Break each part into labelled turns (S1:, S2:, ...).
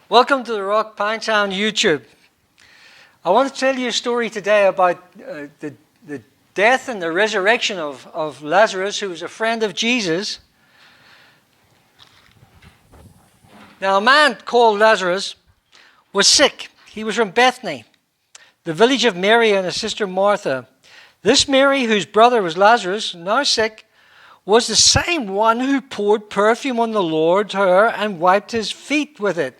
S1: Welcome to the Rock PINETOWN YouTube. I want to tell you a story today about the death and the resurrection of Lazarus, who was a friend of Jesus. Now, a man called Lazarus was sick. He was from Bethany, the village of Mary and his sister Martha. This Mary, whose brother was Lazarus, now sick, was the same one who poured perfume on the Lord her and wiped his feet with it.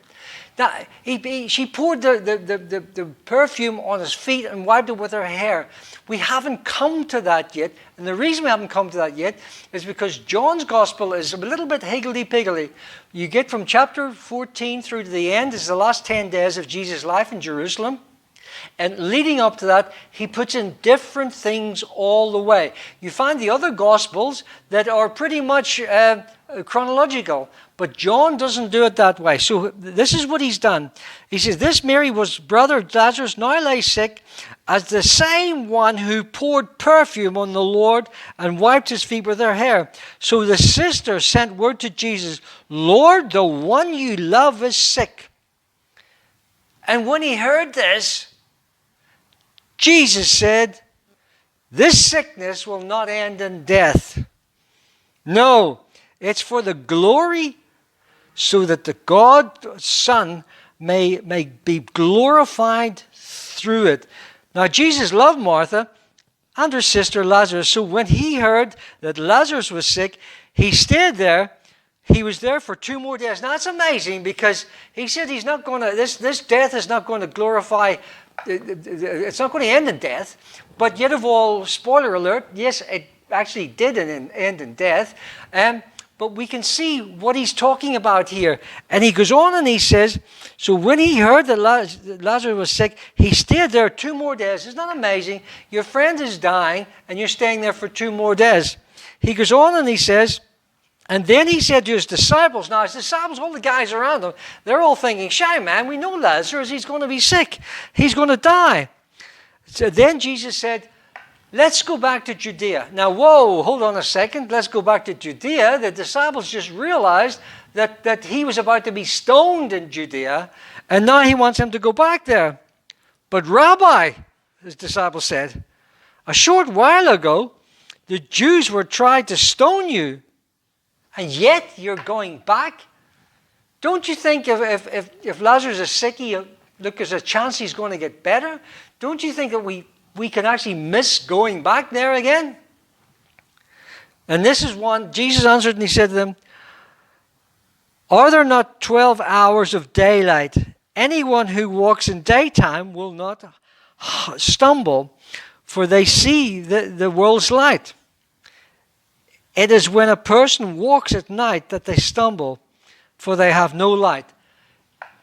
S1: Now, she poured the perfume on his feet and wiped it with her hair. We haven't come to that yet. And the reason we haven't come to that yet is because John's gospel is a little bit higgledy-piggledy. You get from chapter 14 through to the end. This is the last 10 days of Jesus' life in Jerusalem. And leading up to that, he puts in different things all the way. You find the other Gospels that are pretty much chronological, but John doesn't do it that way. So this is what he's done. He says, this Mary was brother Lazarus, now lay sick, as the same one who poured perfume on the Lord and wiped his feet with her hair. So the sister sent word to Jesus, Lord, the one you love is sick. And when he heard this, Jesus said, this sickness will not end in death. No, it's for the glory so that the God Son may be glorified through it. Now, Jesus loved Martha and her sister Lazarus. So when he heard that Lazarus was sick, he stayed there. He was there for 2 more days. Now, it's amazing because he said he's not going to, this death is not going to glorify, it's not going to end in death. But yet of all, spoiler alert, yes, it actually did end in death. But we can see what he's talking about here. And he goes on and he says, so when he heard that Lazarus was sick, he stayed there 2 more days. Isn't that amazing? Your friend is dying and you're staying there for 2 more days. He goes on and he says, and then he said to his disciples, now his disciples, all the guys around him, they're all thinking, shy man, we know Lazarus, he's going to be sick. He's going to die. So then Jesus said, let's go back to Judea. Now, whoa, hold on a second. Let's go back to Judea. The disciples just realized that he was about to be stoned in Judea, and now he wants him to go back there. But Rabbi, his disciples said, a short while ago, the Jews were trying to stone you, and yet you're going back? Don't you think if Lazarus is sick, look, there's a chance he's going to get better? Don't you think that we can actually miss going back there again? And this is one, Jesus answered and he said to them, are there not 12 hours of daylight? Anyone who walks in daytime will not stumble, for they see the world's light. It is when a person walks at night that they stumble, for they have no light.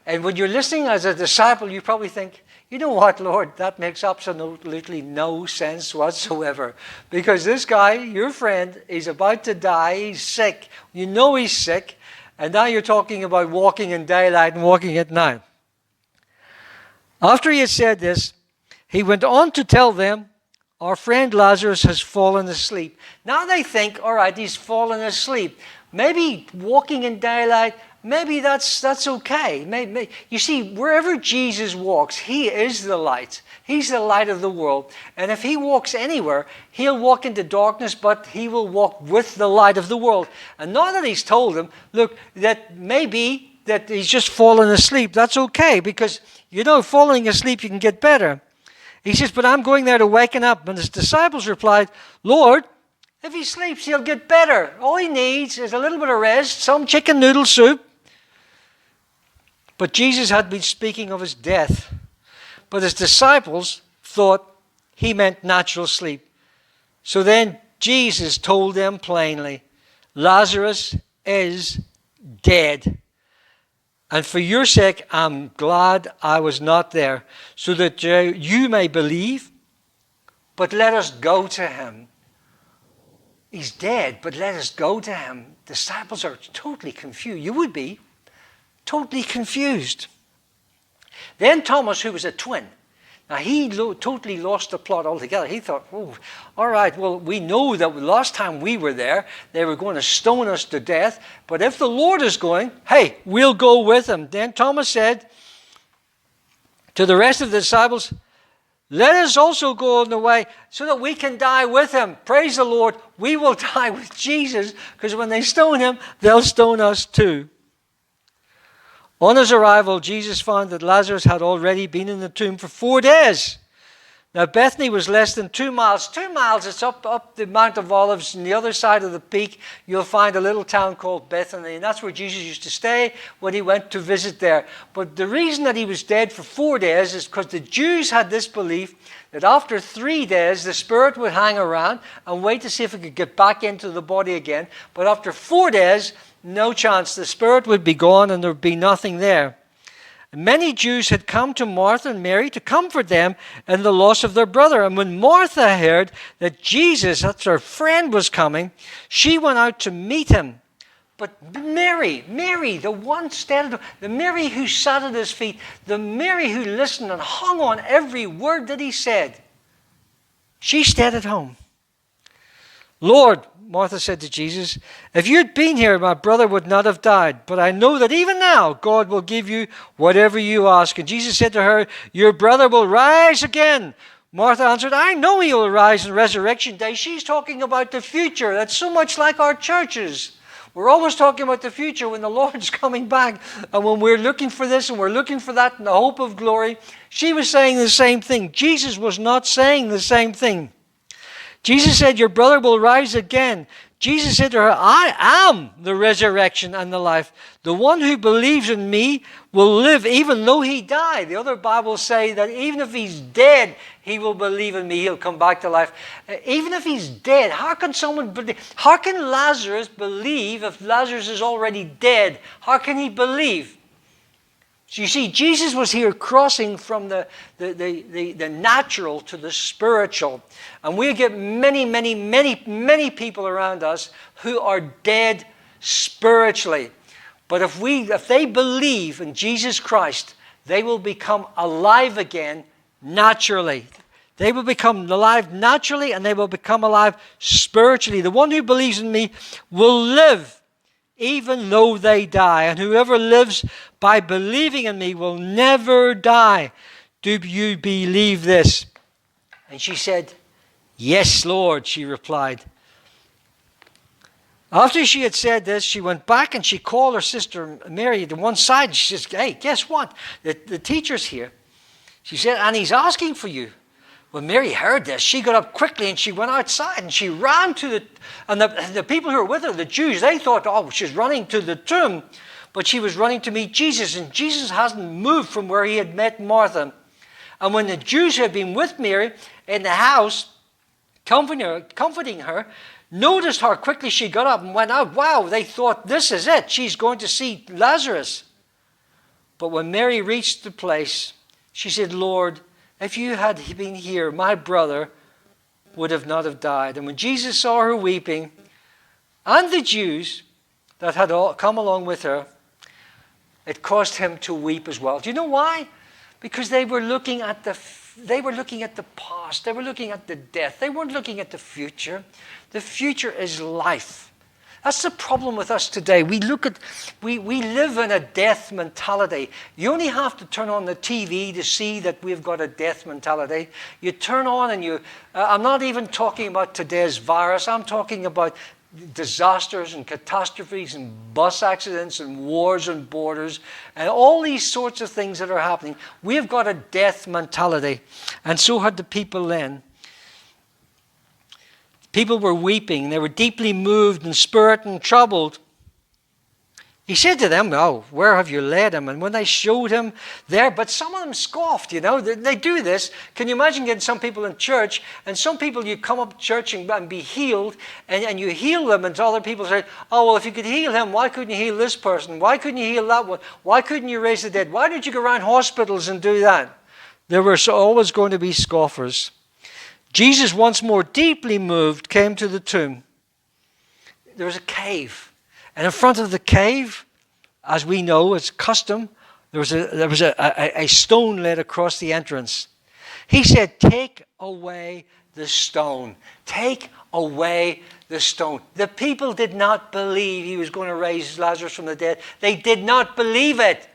S1: And when you're listening as a disciple, you probably think, you know what, Lord, that makes absolutely no sense whatsoever. Because this guy, your friend, is about to die, he's sick. You know he's sick, and now you're talking about walking in daylight and walking at night. After he had said this, he went on to tell them, our friend Lazarus has fallen asleep. Now they think, all right, he's fallen asleep. Maybe walking in daylight, maybe that's okay. Maybe. You see, wherever Jesus walks, he is the light. He's the light of the world. And if he walks anywhere, he'll walk into darkness, but he will walk with the light of the world. And now that he's told them, look, that maybe that he's just fallen asleep, that's okay, because, falling asleep, you can get better. He says, but I'm going there to waken up. And his disciples replied, Lord, if he sleeps, he'll get better. All he needs is a little bit of rest, some chicken noodle soup. But Jesus had been speaking of his death. But his disciples thought he meant natural sleep. So then Jesus told them plainly, Lazarus is dead. And for your sake, I'm glad I was not there, so that you may believe. But let us go to him. He's dead, but let us go to him. Disciples are totally confused. You would be totally confused. Then Thomas, who was a twin. Now, he totally lost the plot altogether. He thought, oh, all right, well, we know that last time we were there, they were going to stone us to death. But if the Lord is going, hey, we'll go with him. Then Thomas said to the rest of the disciples, let us also go on the way so that we can die with him. Praise the Lord. We will die with Jesus, because when they stone him, they'll stone us too. On his arrival, Jesus found that Lazarus had already been in the tomb for 4 days. Now, Bethany was less than 2 miles. 2 miles, it's up the Mount of Olives. On the other side of the peak, you'll find a little town called Bethany. And that's where Jesus used to stay when he went to visit there. But the reason that he was dead for 4 days is because the Jews had this belief that after 3 days, the spirit would hang around and wait to see if it could get back into the body again. But after 4 days, no chance. The spirit would be gone and there would be nothing there. Many Jews had come to Martha and Mary to comfort them in the loss of their brother. And when Martha heard that Jesus, that's her friend, was coming, she went out to meet him. But Mary, the one steady, the Mary who sat at his feet, the Mary who listened and hung on every word that he said, she stayed at home. Lord, Martha said to Jesus, if you'd been here, my brother would not have died. But I know that even now God will give you whatever you ask. And Jesus said to her, your brother will rise again. Martha answered, I know he will rise in resurrection day. She's talking about the future. That's so much like our churches. We're always talking about the future when the Lord's coming back. And when we're looking for this and we're looking for that in the hope of glory. She was saying the same thing. Jesus was not saying the same thing. Jesus said, your brother will rise again. Jesus said to her, I am the resurrection and the life. The one who believes in me will live even though he die. The other Bibles say that even if he's dead, he will believe in me. He'll come back to life. Even if he's dead, how can someone believe? How can Lazarus believe if Lazarus is already dead? How can he believe? So you see, Jesus was here crossing from the natural to the spiritual. And we get many people around us who are dead spiritually. But if they believe in Jesus Christ, they will become alive again naturally. They will become alive naturally and they will become alive spiritually. The one who believes in me will live even though they die. And whoever lives by believing in me will never die. Do you believe this? And she said, yes, Lord, she replied. After she had said this, she went back and she called her sister Mary to one side. And she says, hey, guess what? The teacher's here. She said, and he's asking for you. When Mary heard this, she got up quickly and she went outside and she ran to the people who were with her, the Jews, they thought, oh, she's running to the tomb. But she was running to meet Jesus, and Jesus hasn't moved from where he had met Martha. And when the Jews had been with Mary in the house, comforting her, noticed how quickly she got up and went out. Wow, they thought, this is it. She's going to see Lazarus. But when Mary reached the place, she said, Lord, if you had been here, my brother would have not have died. And when Jesus saw her weeping, and the Jews that had all come along with her, it caused him to weep as well. Do you know why? Because they were looking at the past. They were looking at the death. They weren't looking at the future. The future is life. That's the problem with us today. We live in a death mentality. You only have to turn on the TV to see that we've got a death mentality. You turn on and I'm not even talking about today's virus. I'm talking about disasters and catastrophes and bus accidents and wars and borders and all these sorts of things that are happening. We've got a death mentality. And so had the people then. People were weeping. They were deeply moved in spirit and troubled. He said to them, oh, where have you led him? And when they showed him there, but some of them scoffed, They do this. Can you imagine getting some people in church, and some people you come up to church and be healed, and you heal them, and other people say, oh, well, if you could heal him, why couldn't you heal this person? Why couldn't you heal that one? Why couldn't you raise the dead? Why didn't you go around hospitals and do that? There were always going to be scoffers. Jesus, once more deeply moved, came to the tomb. There was a cave. And in front of the cave, as we know, it's custom, there was a stone laid across the entrance. He said, take away the stone. Take away the stone. The people did not believe he was going to raise Lazarus from the dead. They did not believe it.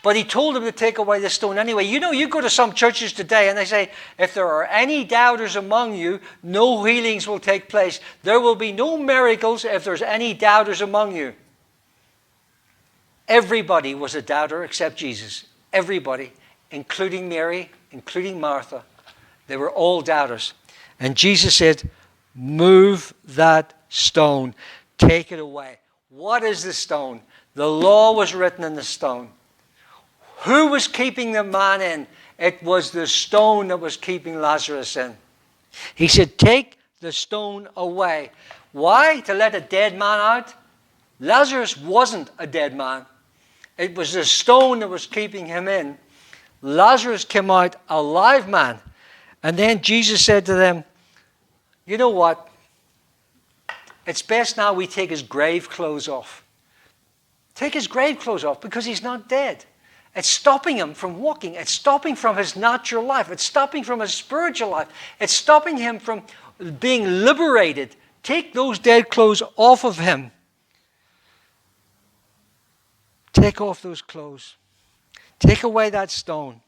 S1: But he told them to take away the stone anyway. You know, you go to some churches today and they say, if there are any doubters among you, no healings will take place. There will be no miracles if there's any doubters among you. Everybody was a doubter except Jesus. Everybody, including Mary, including Martha. They were all doubters. And Jesus said, move that stone. Take it away. What is the stone? The law was written in the stone. Who was keeping the man in? It was the stone that was keeping Lazarus in. He said, take the stone away. Why? To let a dead man out? Lazarus wasn't a dead man. It was the stone that was keeping him in. Lazarus came out a live man. And then Jesus said to them, you know what? It's best now we take his grave clothes off. Take his grave clothes off because he's not dead. It's stopping him from walking. It's stopping from his natural life. It's stopping from his spiritual life. It's stopping him from being liberated. Take those dead clothes off of him. Take off those clothes. Take away that stone.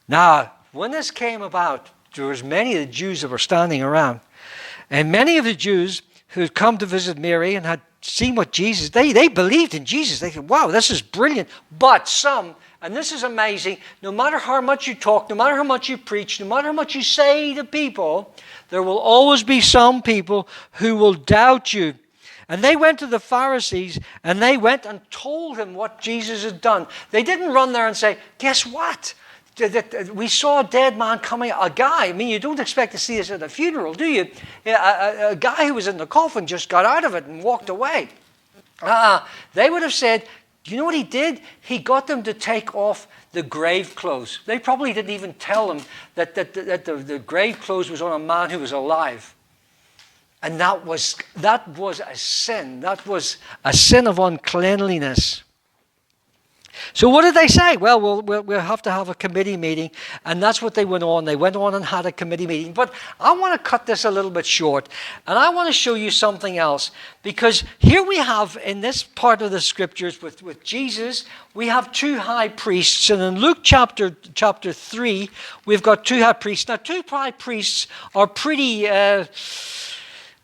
S1: Now, when this came about, there was many of the Jews that were standing around. And many of the Jews who had come to visit Mary and had seen what Jesus, they believed in Jesus. They said, wow, this is brilliant. But some, and this is amazing, no matter how much you talk, no matter how much you preach, no matter how much you say to people, there will always be some people who will doubt you. And they went to the Pharisees and they went and told them what Jesus had done. They didn't run there and say, guess what? We saw a dead man coming, a guy. I mean, you don't expect to see this at a funeral, do you? A guy who was in the coffin just got out of it and walked away. They would have said, do you know what he did? He got them to take off the grave clothes. They probably didn't even tell them that the grave clothes was on a man who was alive. And that was a sin. That was a sin of uncleanliness. So what did they say? Well, we'll have to have a committee meeting. And that's what they went on. They went on and had a committee meeting. But I want to cut this a little bit short. And I want to show you something else. Because here we have, in this part of the scriptures with Jesus, we have two high priests. And in Luke chapter 3, we've got two high priests. Now, two high priests are pretty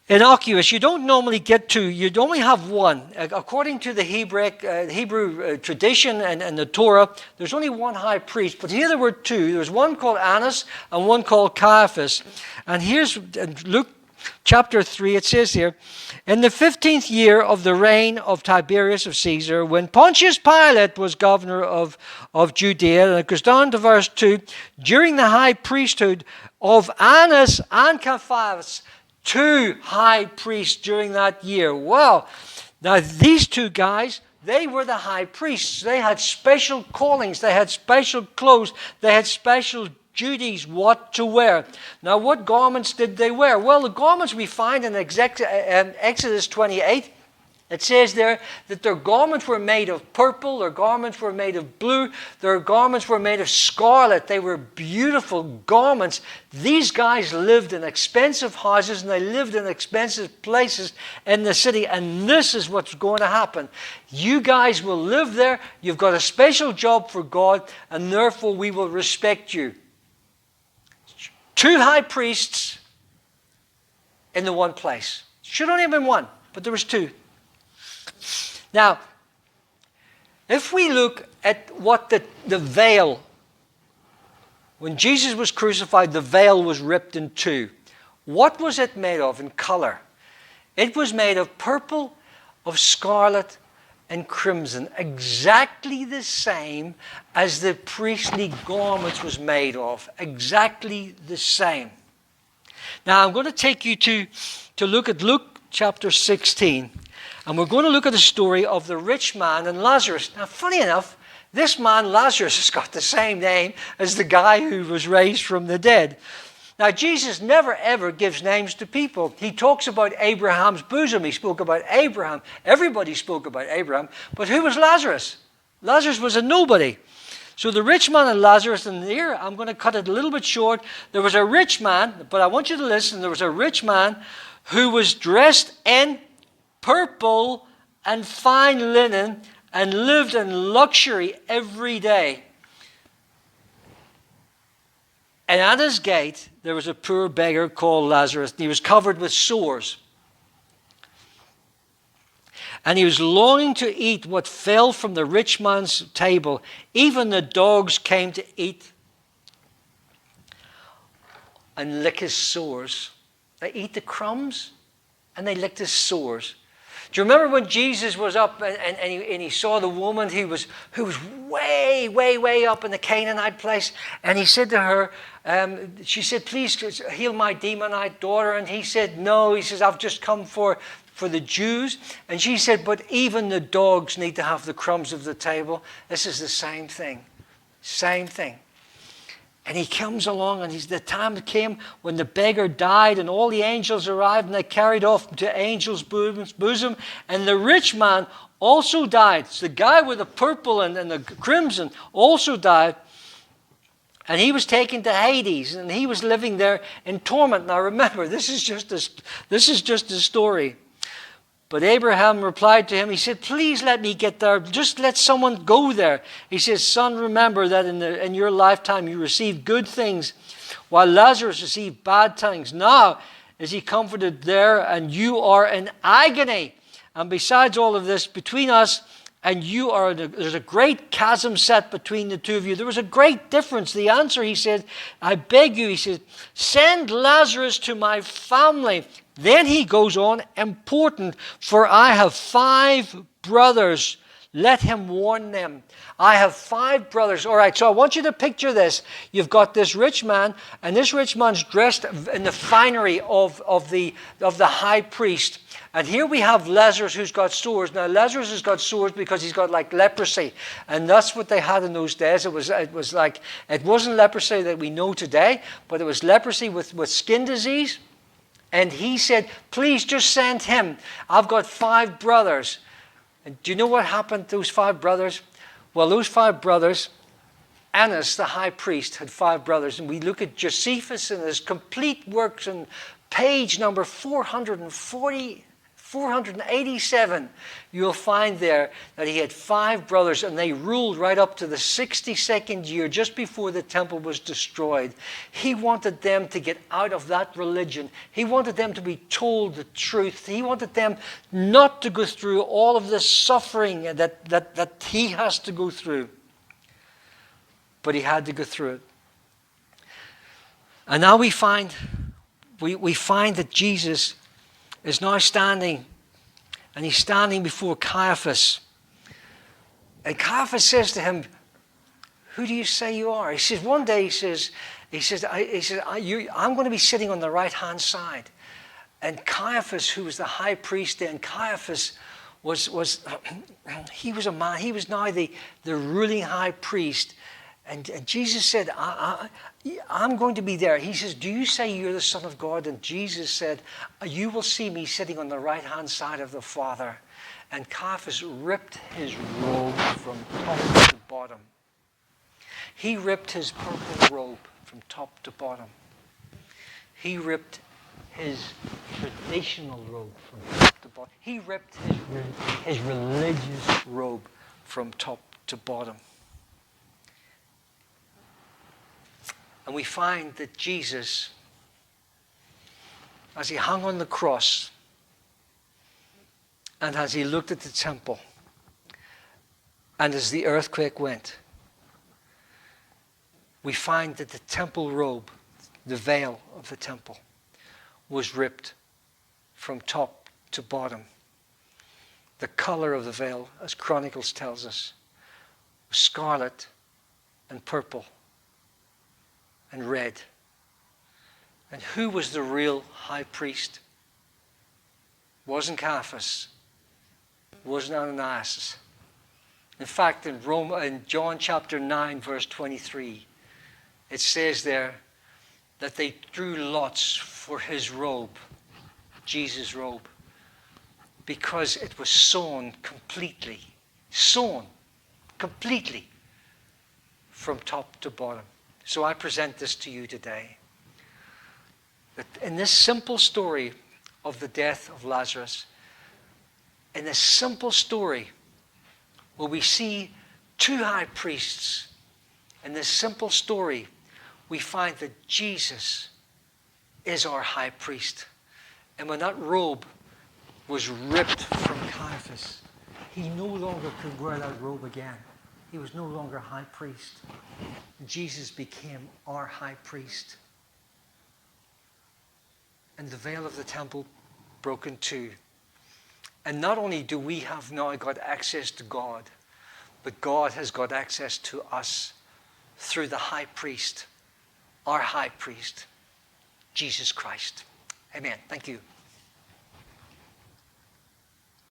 S1: innocuous. You don't normally get two. You'd only have one. According to the Hebrew tradition and the Torah, there's only one high priest. But here there were two. There's one called Annas and one called Caiaphas. And here's Luke chapter 3. It says here, in the 15th year of the reign of Tiberius of Caesar, when Pontius Pilate was governor of Judea, and it goes down to verse 2, during the high priesthood of Annas and Caiaphas, two high priests during that year. Well, now these two guys, they were the high priests. They had special callings. They had special clothes. They had special duties what to wear. Now, what garments did they wear? Well, the garments we find in Exodus 28, it says there that their garments were made of purple, their garments were made of blue, their garments were made of scarlet. They were beautiful garments. These guys lived in expensive houses and they lived in expensive places in the city. And this is what's going to happen. You guys will live there. You've got a special job for God, and therefore we will respect you. Two high priests in the one place. Should only have been one, but there was two. Now, if we look at what the veil, when Jesus was crucified, the veil was ripped in two. What was it made of in color? It was made of purple, of scarlet, and crimson, exactly the same as the priestly garments was made of, exactly the same. Now, I'm going to take you to look at Luke chapter 16. And we're going to look at the story of the rich man and Lazarus. Now, funny enough, this man, Lazarus, has got the same name as the guy who was raised from the dead. Now, Jesus never, ever gives names to people. He talks about Abraham's bosom. He spoke about Abraham. Everybody spoke about Abraham. But who was Lazarus? Lazarus was a nobody. So the rich man and Lazarus, and here I'm going to cut it a little bit short. There was a rich man, but I want you to listen. There was a rich man who was dressed in purple and fine linen and lived in luxury every day. And at his gate there was a poor beggar called Lazarus, and he was covered with sores. And he was longing to eat what fell from the rich man's table. Even the dogs came to eat and lick his sores. They eat the crumbs and they licked his sores. Do you remember when Jesus was up and he saw the woman who was way, way, way up in the Canaanite place? And he said to her, she said, please heal my demonite daughter. And he said, no. He says, I've just come for the Jews. And she said, but even the dogs need to have the crumbs of the table. This is the same thing. Same thing. And he comes along, and the time came when the beggar died, and all the angels arrived, and they carried off to angels' bosom. And the rich man also died. So the guy with the purple and the crimson also died. And he was taken to Hades, and he was living there in torment. Now remember, this is just a story. But Abraham replied to him, he said, please let me get there. Just let someone go there. He says, son, remember that in your lifetime you received good things, while Lazarus received bad things. Now is he comforted there, and you are in agony. And besides all of this, between us and you there's a great chasm set between the two of you. There was a great difference. The answer, he said, I beg you, he said, send Lazarus to my family. Then he goes on, important, for I have 5 brothers. Let him warn them. I have 5 brothers. All right, so I want you to picture this. You've got this rich man, and this rich man's dressed in the finery of the high priest. And here we have Lazarus, who's got sores. Now, Lazarus has got sores because he's got like leprosy. And that's what they had in those days. It wasn't leprosy that we know today, but it was leprosy with skin disease. And he said, please just send him. I've got 5 brothers. And do you know what happened to those 5 brothers? Well, those 5 brothers, Annas, the high priest, had 5 brothers. And we look at Josephus and his complete works on page number 487. You'll find there that he had 5 brothers, and they ruled right up to the 62nd year, just before the temple was destroyed. He wanted them to get out of that religion. He wanted them to be told the truth. He wanted them not to go through all of this suffering that he has to go through. But he had to go through it. And now we find that Jesus is now standing, and he's standing before Caiaphas. And Caiaphas says to him, who do you say you are? He says, one day, I'm going to be sitting on the right-hand side. And Caiaphas, who was the high priest then, Caiaphas he was a man, he was now the ruling high priest. And Jesus said, I'm going to be there. He says, do you say you're the Son of God? And Jesus said, you will see me sitting on the right-hand side of the Father. And Caiaphas ripped his robe from top to bottom. He ripped his purple robe from top to bottom. He ripped his traditional robe from top to bottom. He ripped his religious robe from top to bottom. And we find that Jesus, as he hung on the cross, and as he looked at the temple, and as the earthquake went, we find that the temple robe, the veil of the temple, was ripped from top to bottom. The color of the veil, as Chronicles tells us, was scarlet and purple and red. And who was the real high priest? Wasn't Caiaphas. Wasn't Ananias. In fact, in John chapter 9, verse 23, it says there that they drew lots for his robe, Jesus' robe, because it was sewn completely from top to bottom. So I present this to you today. That in this simple story of the death of Lazarus, in this simple story where we see two high priests, in this simple story we find that Jesus is our high priest. And when that robe was ripped from Caiaphas, he no longer could wear that robe again. He was no longer high priest. Jesus became our high priest. And the veil of the temple broke in two. And not only do we have now got access to God, but God has got access to us through the high priest, our high priest, Jesus Christ. Amen. Thank you.